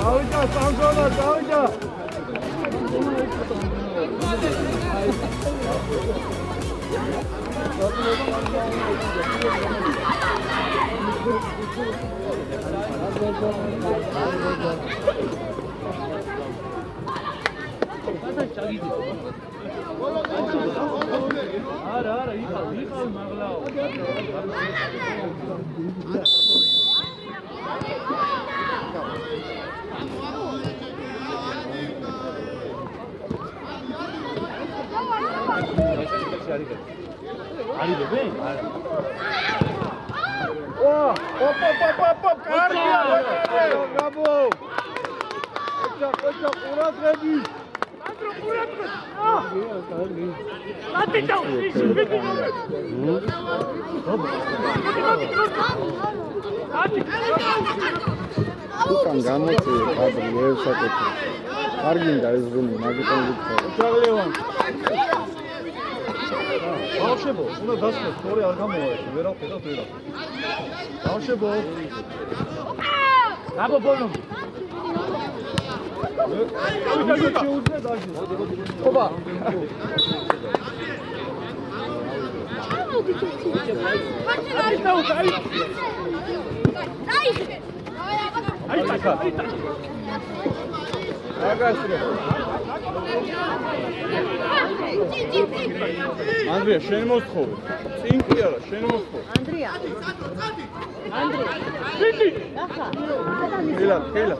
დავიჯა სამზონა დავიჯა არა იყავ მაგლაო არიბე? არა. ოპ, კარგია. გაბო. ოჭა, ყურადღები. ყურადღები. ატიტო, უკან გამოწევ კადრი ესაკეთე. კარგინდა ეს ზუმი, მაგიტომ ვიქცევა. ჩაღლევან. ბავშვებო, უნდა დასწრეთ, სწორი არ გამოვა ეს, ვერაფერად. ბავშვებო. გაბო ბოლო. ოპა. Andrea, შენ მოსთხოვე. წინ კი არა, შენ მოსთხოვე. Andrea. ახლა. ხელა.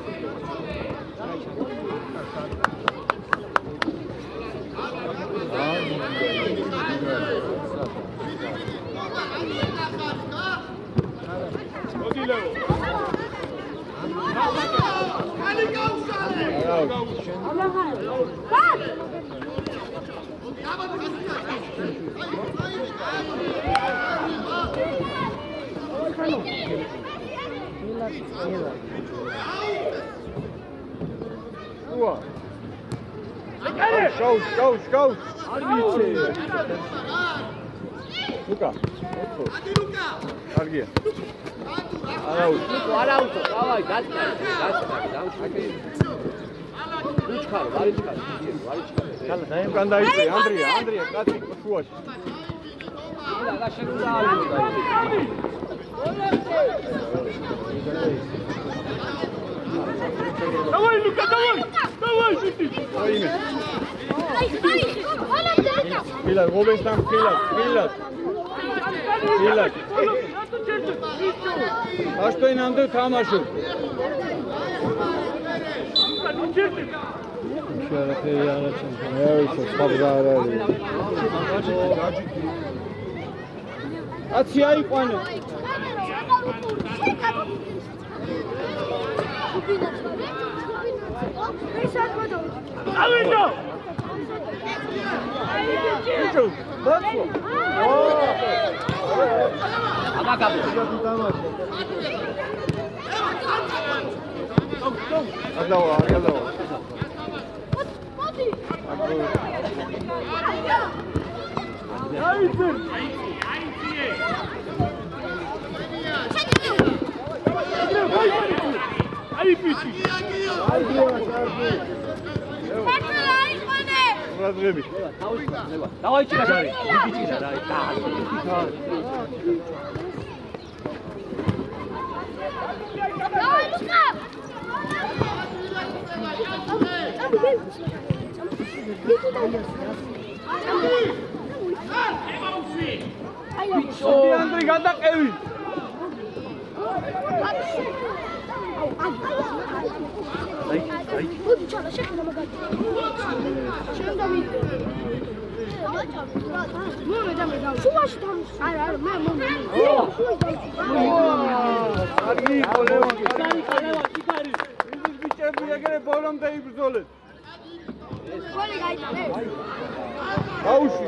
Шоу. Лука. Арги. Араутო, давай, გაჩქარ. უჩქარო, ვარიჩქარო. უკან დაიწე, ანდრია, კაცი შუაში. და შეგუძაალო. Давай, Лука, давай, шути. Айме. Хила, Робин там хила. А что и надо тамашу? Აცი აიყვანე. Авидо! Иду. Дацо. Амагабо. Агдава. Айдер. Ай пичи. Разрыв. Давай чикашари. Чикашари. Давай, Лука. Андრე გადაყევი. აი. ბუდი ჩალა შეხნა მაგარი. შენ დავიდე. მე. შუაში დამ. არა, მე. კარგი იყო ლევან. კიკარი. ის ბიჭები ეგრე ბოლომდე იბრძოლეთ. გოლი გაიტანე. აუში.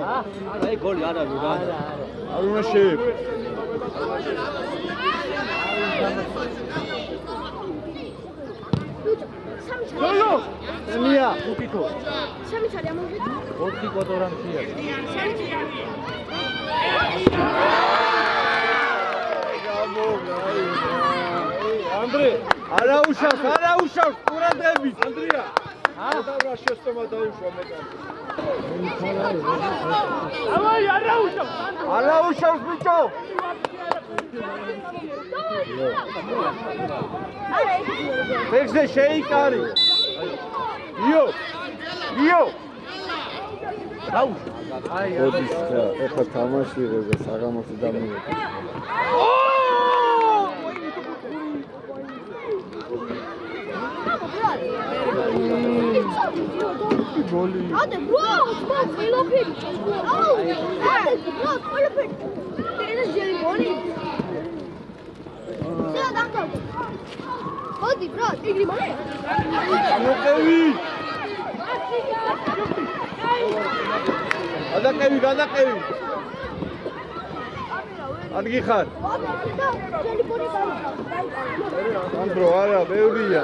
აი გოლი არა. არ უნდა შეებ. Lolo! Mia, Putiko. Sami çarıyamam. Putiko doran tiya. Bravo, Andre. არა უშავს, ყურადღებით, ანდრია. რა შეცდომა დაუშვა მეტად. არა უშავს ბიჭო. ეგზე შეიკარი. იო. ოდის ეხა თამაში და საღამოზე დამივიდა. გოლი. ადა ბროს, ყველაფერი. აუ, ადა ბროს, ყველაფერი. ეს ჯერი გოლი. ზეა დამთავრდა. მოდი ბროს, იგრი მალე. მოყევი. გადაყევი. ადგი ხარ. ანდრო არა, ბევრია.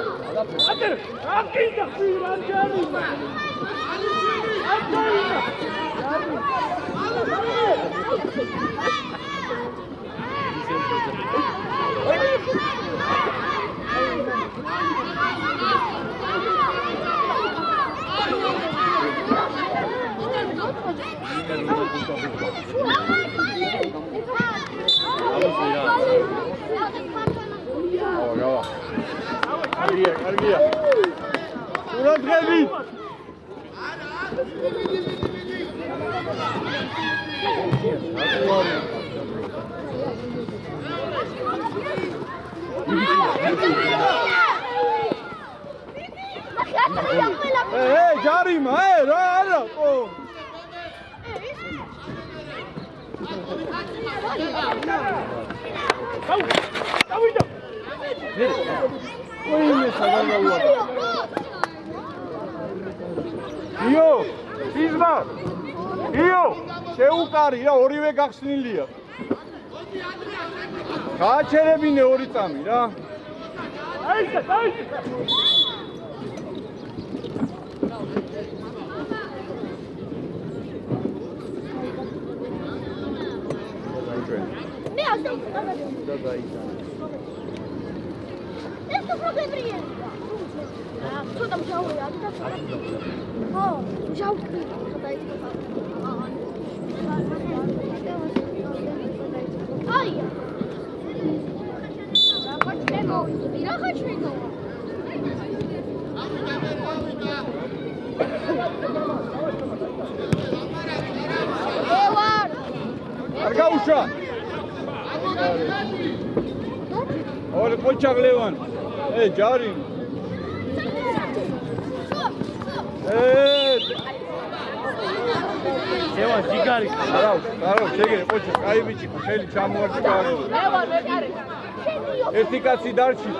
კარგია. ყურადღებით. ჯარიმა, რა არა, ო. დავიდა. ოიმე სადავლა. იო, სიზმა. იო, შეუკარი რა, ორივე გახსნილია. გააჩერებინე ორი წამი რა. აიშა. მე ასე ეს თუ პრობლემია. ცოტა მჟავია და ხო, მჟავი. აი. რა ხაჩვენო? არ გაუშვა. ორი პოჩაღ ლევან. ჯარიმ. ლევან ჯიგარი. არა, შეგერე პოჩა, კაი ბიჭი, ხელი ჩამოარჩი გარი. ლევან მეკარე. ერთი კაცი დარჩი.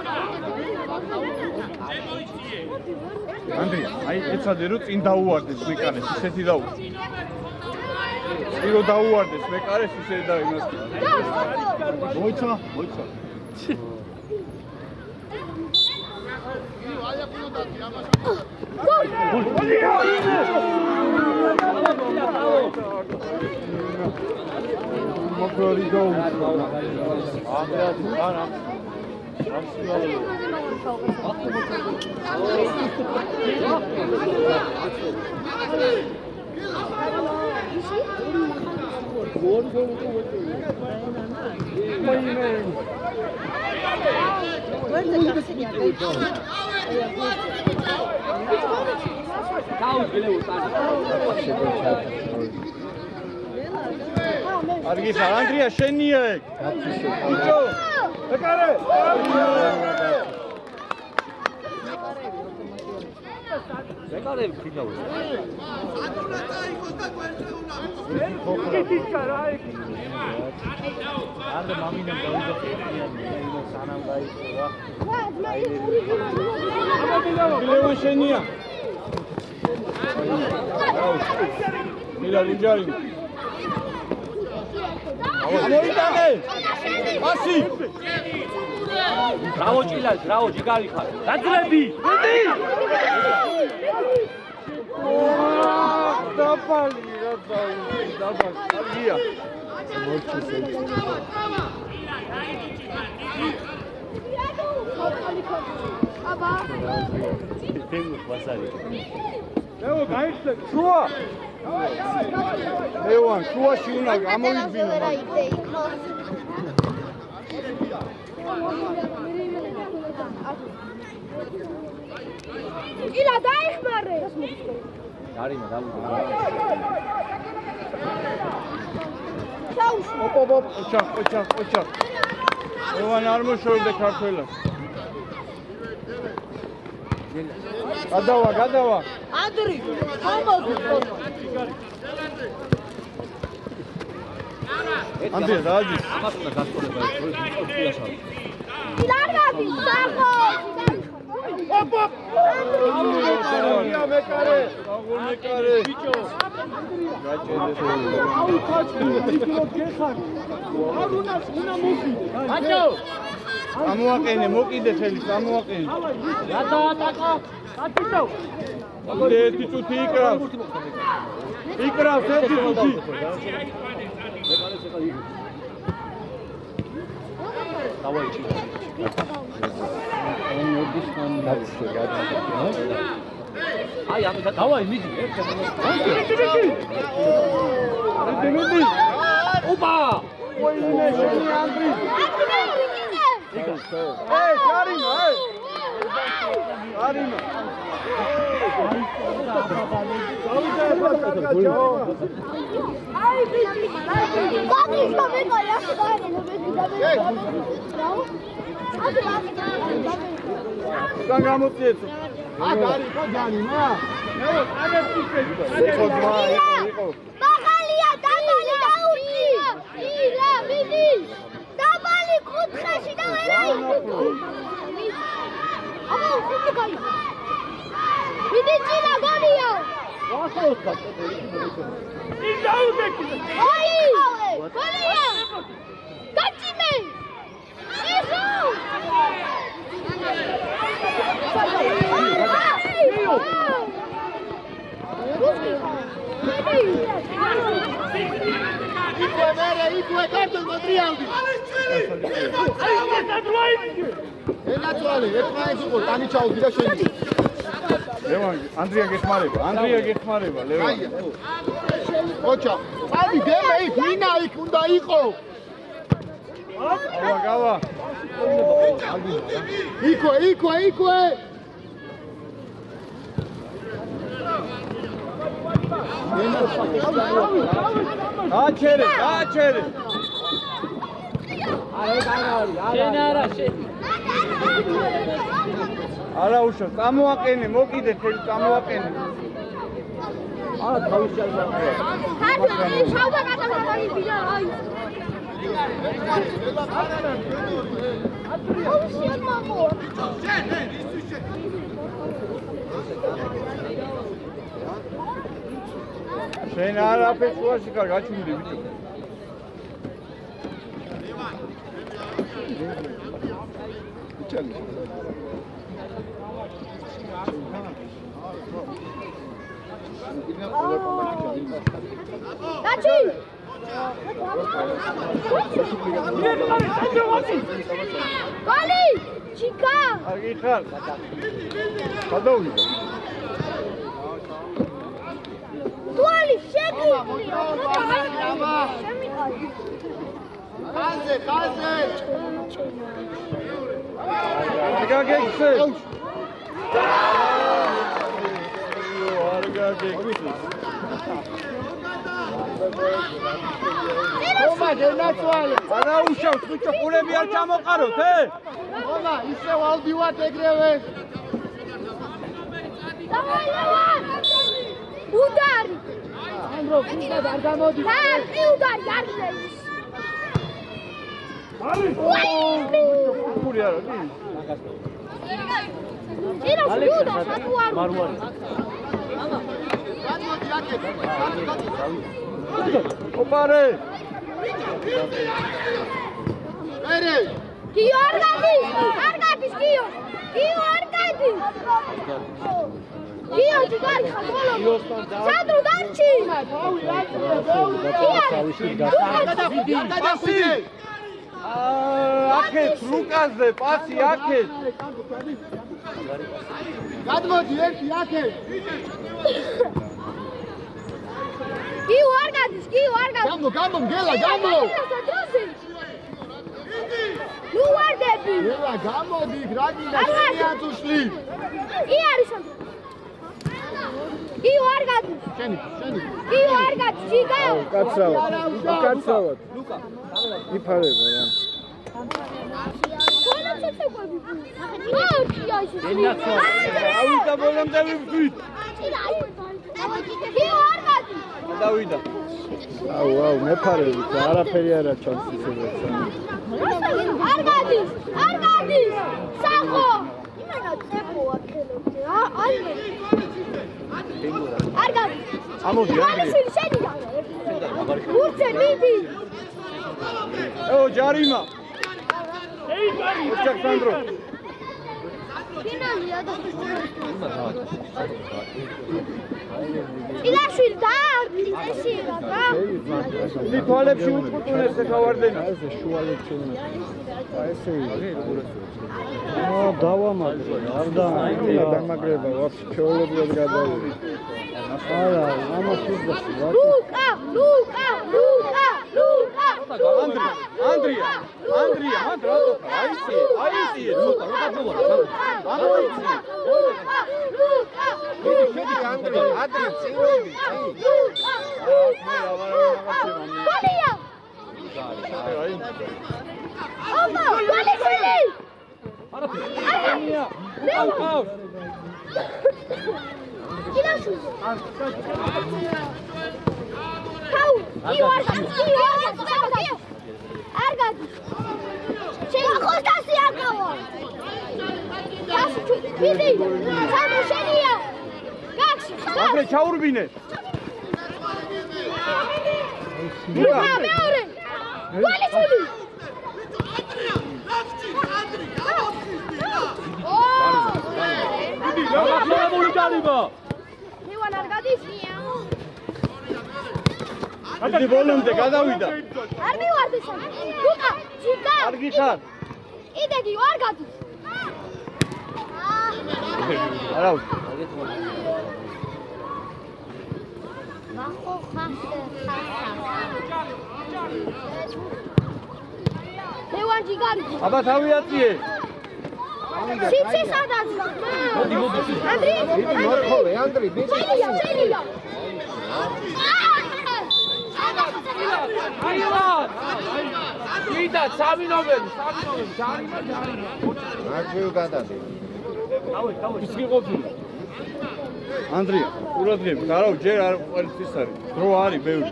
ანდრია, აი ეცადე რომ წინ დაუვარდეს მეკარეს, ისეთი დაუვარდეს. ირო დაუვარდეს მეკარეს, ისეთი და იმას. მოიცა. Argi xar, Andrija, šenija je. Ičo, ekare. Ekare pitao. Arde mamine davida ino sanam gaisova. Levan šenija. Mila Lunjari. Moitane. Asi. Bravo Ჭილას, bravo ჯიგარი ხარ. დაძრები. დაბალი რა დაბალი. არგია. აბა თემო ვასარი ლევო გაიხსნა შუა ლევან შუაში უნდა გამოიძინო ილა დაიხმარე არიმა დავუდგა ოჩა ლევან არ მოშორდა ქართველას გადავა ადრი ხომოდი ანდრია დააძი ამას უნდა გასწორება ეს ლარგადი სახო ია მეკარე აგუნეკარე ბიჭო გაჭედეს აუ ხაჭი მიკრო გეხარ არ უნდა მოვიდე ბაჭო ამოაყენე მოკიდე ხელის ამოაყენე რა დაატაკო ატიტო ერთი წუთი იკრავს ერთი წუთი დავაიჭი აი ამ დავაი მიდი მიდი ოპა ვაიმე შენი ანდრი კარინა კარინა გამომწიეთ მაღალია დაბალი დაურჩი ილა მიდი დაბალი კუთხეში და ვერა აბა ხუთი გაი მიდი ჭინა გონია აი გონია გაჭიმე ეხო Ikue kartul Madrialdi. Ena წვალი, ერთმანეთს იყო, ტანი ჩაუდი და შენი. ლევან, ანდრია გეხმარება, ლევან. ოჩა, წავი დემე იქ, მინა იქ უნდა იყო. გავა. იკვე. გაჩერე. არა უშავს, წამოაყენე, მოკიდე ხელი, წამოაყენე. არა თავისი არ მაყურე ხაჭი შავდა კატალოგი ბიჭო აი აუცილებლად მამო შენ არაფერს შუაში ხარ გაჩუმდი ბიჭო. გაჩი ვალი ჩიკა არ გიხარ. გადავიდა. ვალი შეგი ხაზე. არ გაგექცე. არ გაგექცე. ხომა დენაცვალე. არა უშავს, ბიჭო, ყურები არ ჩამოყაროთ, ხომა ისე ვალდივად ეგრევე. უდარი ანდრო ფუდა არ გამოდი. კი უდარი არის გური არა, კი? ირა უდარ სათუარი მარუარი გამოდი აკეთ. ოპარე. ერე კიო არ გადის კიო არ გადის კიო ჯგარი ხაბოლო სადრო დარჩი აქეთ ლუკაზე პასი აქეთ. გადმოდი ერთი აქეთ. გიო არ გადის, გიო არ გადის. გამო, მგელა, გამო. ნუ ვარდები. გელა, გამოდი, რაგინა შენია წუშლი. კი არის. გიო არ გადის. შენი. გიო არ გადის, ჯიგა. კაცრავად. იფარება რა. ავიდა ბოლომდე ვიბვით. გიო არ გადის. დავიდა. აუ, მეფარებით, არაფერი არა ჩანს ისედაც. არ გადის. საყო. იმენა წეპოა ხელობდი. არ გადის. ამოდი, ალისილი შენია. ურცე მიდი. ო ჯარიმა. ოჩაკ სანდრო. ფინალია და ილაშვილი დაარტიშირა და დი თვალებში უწყუტუნეს ეხავარდენა. ესე შუალებში უნდა. ესე იგი. დავამაგრე, არ დამაგრება, ვაფშე ჩეულებრივად გადავიდე. არა, ამას უძახი, რა. ლუკა. ანდრია, მანდრატო, აიცი, ლუკა. შედი ანდრია, წინები. ბალია. აბა, ბალიშვილი. ყავს. ილაშვილი. კაუ, გიო არ გადის. შენ ხოსტასი არ გავა. დიდი, სამო შენია. გაქში. აფრე ჩაურბინე. ლუკა მეორე. ბალიშვილი. ლევან არ გადის? დიდი ბოლომდე გადავიდა. არ მივარდეს. ლუკა, ჯიგა. კარგი ხარ. იდეგი არ გადის. არა. მახო ხასე. ლევან ჯიგარი. აბა თავი აწიე. სიცი სადაც? მოდი. ანდრი. შენია. აილა! ვიდა 3 ნომერი. მარჯვეულ გადადი. ისგიღობინა. ანდრია, ყურადღება, გარავ ჯერ არ ყვერიც ის არის. დრო არის ბევრი.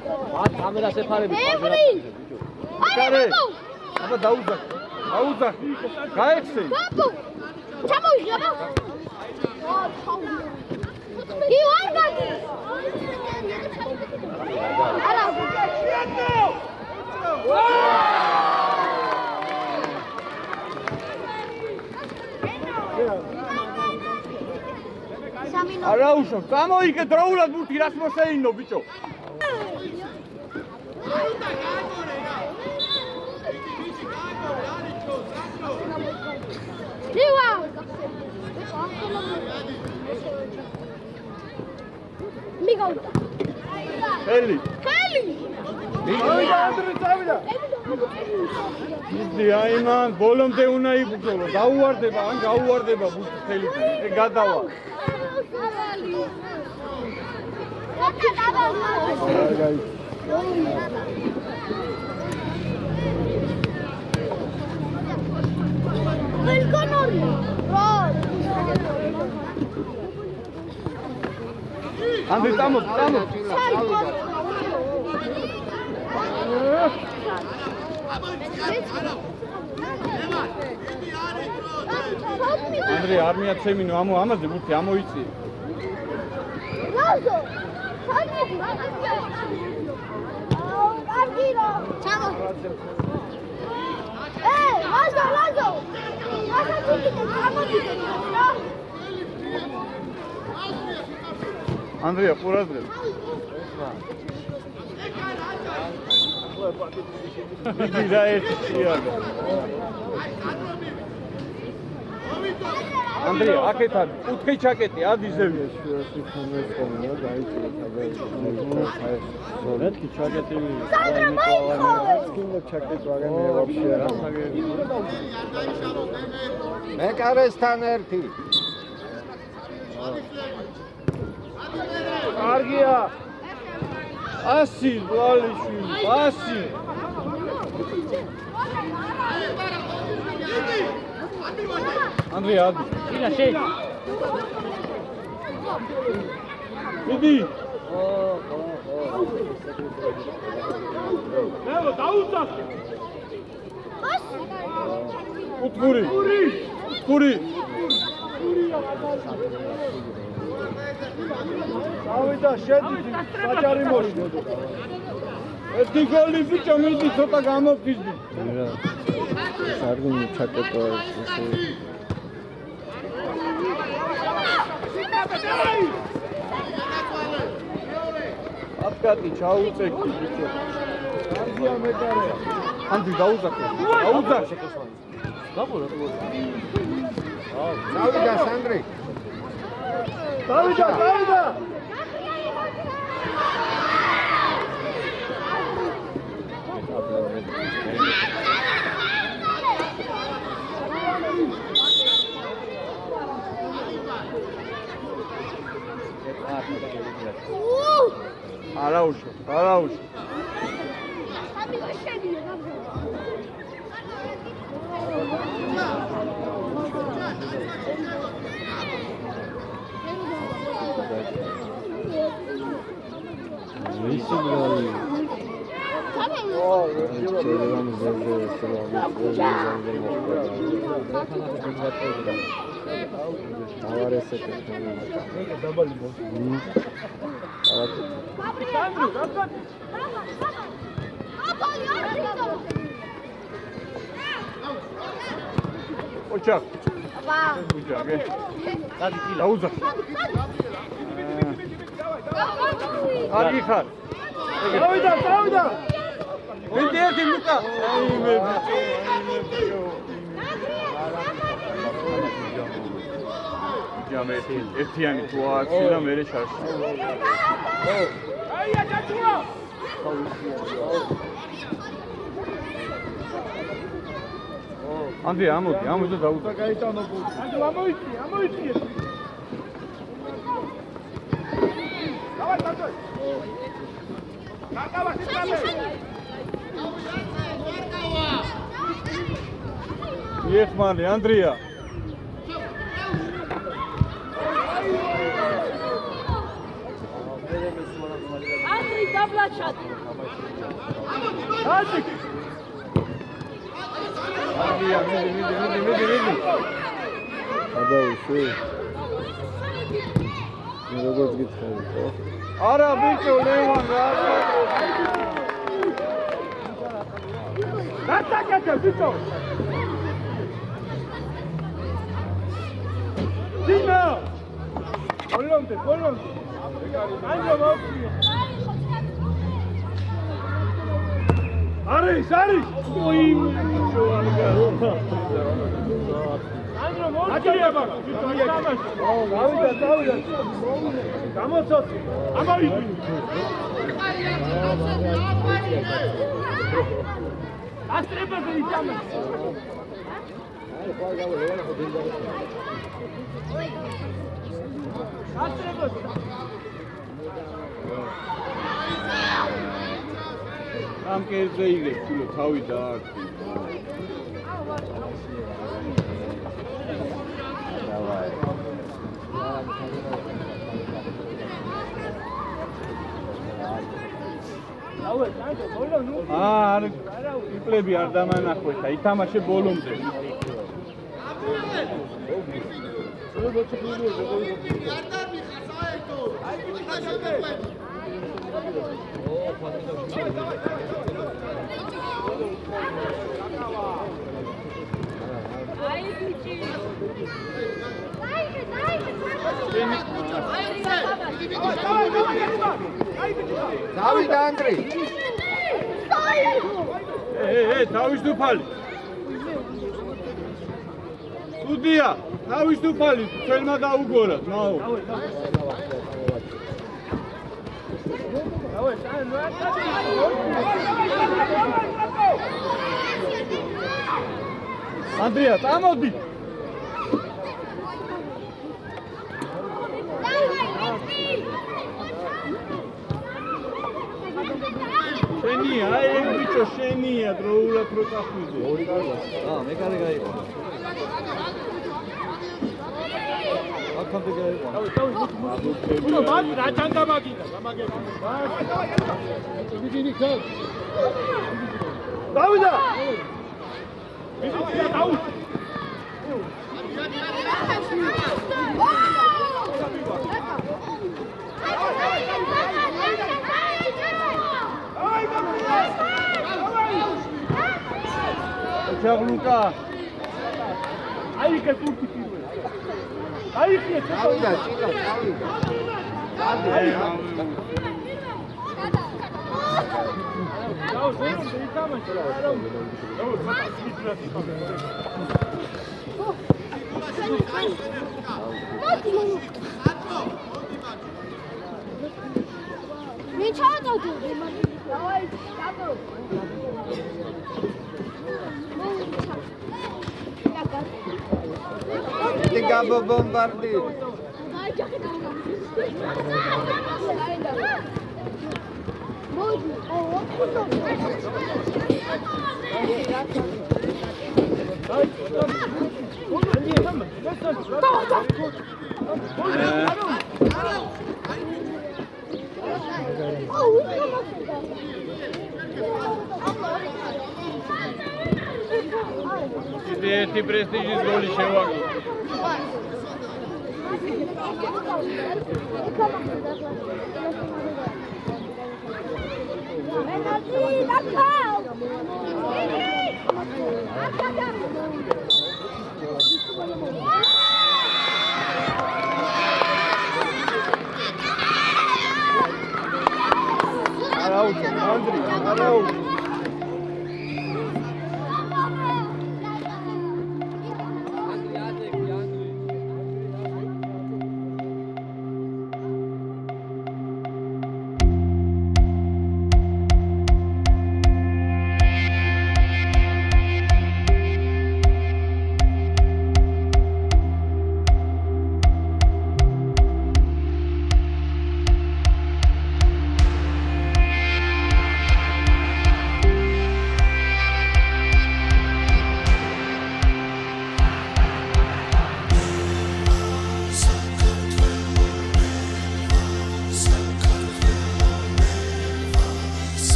კამერას ეფარები. კარე. აბა დაუძახი. გაეცე. ბაბუ. ჩამოიღება. გიო არ გადის. არა. არა უშო, წამოიგე დროულად ბურთი რას მოსეინო ბიჭო. ლივა. მიგავდა. ხელი. წავიდა. იდი აიმან, ბოლომდე უნდა იბრძოლო. დაუვარდება, ან გაუვარდება ბურთი ხელიდან. ეგ გადავა. ანდრე წამო. ანდრე არ მიაცემინო ამაზე ბურთი ამოიწიე. ლაზო. კარგირო. ჩამო. ლაზო. ანდრია, ყურადღება. მიდი რა ერთი შეარდა. ანდრია, აქეთ არის. კუთხე ჩაკეტი, ადიზევი. შუაში ხომესკონა დაიწყო თავი. მეთქი ჩაკეტი. სკინო ჩაკეტი ვაგანე ვაფშე რა. მეკარესთან ერთი. კარგია. ასი ვალიშვილი, ასი. ანდრია, ადი. ინა შე. მიდი. ნელო დაუწას. უთგური. უთგური. ავიდა შედი საჭარი მოშვა. ერთი გოლი ბიჭო მიდი ცოტა გამოფხიზდი. სარგუნი ჩაკეტო ესე. აფკატი ჩაუწექი ბიჭო. ანდია მეკარე. ანდი დაუზახე. დაუზახე. გაბურა. დავიდა სანდრი. დავიდა. არაუშო. ისინი ჩერევანი ზეზე ოჩაკ. ოჩაკე. დაუზახე. კარგი ხარ. დავიდა. მიდი ერთი ლუკა. აიმე ბიჭო. ჯამე ერთიანი თუ აცი და მე შარში. აია დაჭუა. ანდრია, ამოდი და დაუძა. გაიტანო გული. ამოიწი. დავай. დაკავა სიტყვა. ეხმანი, ანდრია. ანდრი დაბლაჩად. ასიკ. ანდრია, მიდი. ადაუშვი. მე როგორც გითხარი, ხო? არა ბიჭო, ლევან რა. დაწაკეთე ბიჭო. ძინა. ბოლომდე. აიო მოვხიე. არის. ოი ბიჭო არგა. აიო მოვხიე ბაბა. ბიჭო გამაშ. დავიდა. გამოცოცი. ამავიდი. ასტრებაზე იცამე. ასტრებაზე. ამ კერძე იგებს, თულო თავი დაარტყი. დავაი. არ იპლები არ დამანახვეთა, ითამაშე ბოლომდე. დავიდა ანდრი. თავისუფალი. სტუდია, თავისუფალი, თელმა დაუგორათ, მაო. ანდრია, წამოდი. შენია, აი ეს ბიჭო შენია, დროულად რო წახვიდე. ორი კარგა. მე კარგი გაიყო. აქამდე გაიყო. ნუ მაგ რა ჩანდა მაგინა, გამაგები. დიდი ხალ. დავიდა. ვიზიტია დაუ. ჩაღლუკა. აი ეს პუნქტი პირველი. აი ეს წავიდა, ჭილა, წავიდა. დაუ ზეიმ შეიტამაშა რა. დაუ ფასიტი მე ჩავდავდი. დავაი, ჩავდო. Ti gabo bombardi. ერთი პრესტიჟის გოლი შევაგო. Araujo, Andri, Araujo.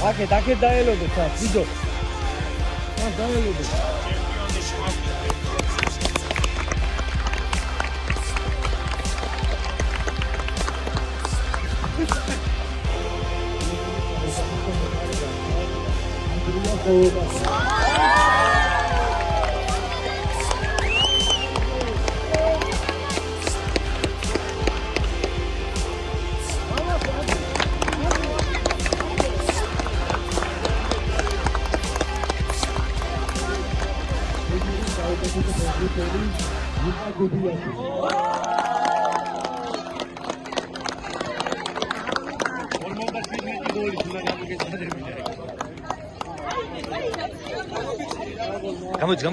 აქეთ დაელოდო ცა, ვიდო. დაელოდო. გამოიც